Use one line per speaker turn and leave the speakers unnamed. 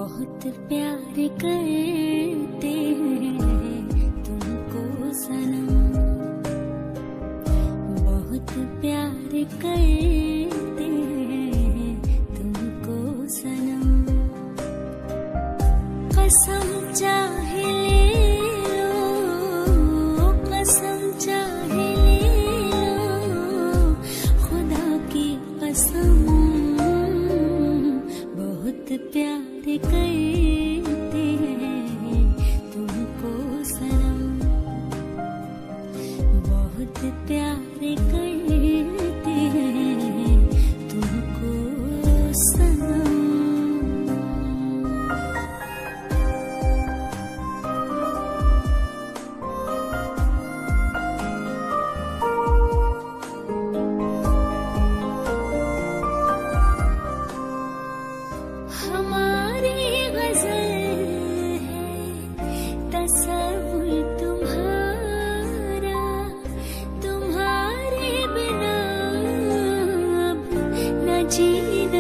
बहुत प्यार करते हैं तुमको सनम, बहुत प्यार करते हैं तुमको सनम। कसम चाहे ले लो, कसम चाहे ले लो, खुदा की कसम, बहुत प्यार करते हैं तुमको सनम, बहुत प्यार करते हैं तुमको सनम। हमारी गज़ल है तसव्वुर तुम्हारा, तुम्हारे बिना अब न जीना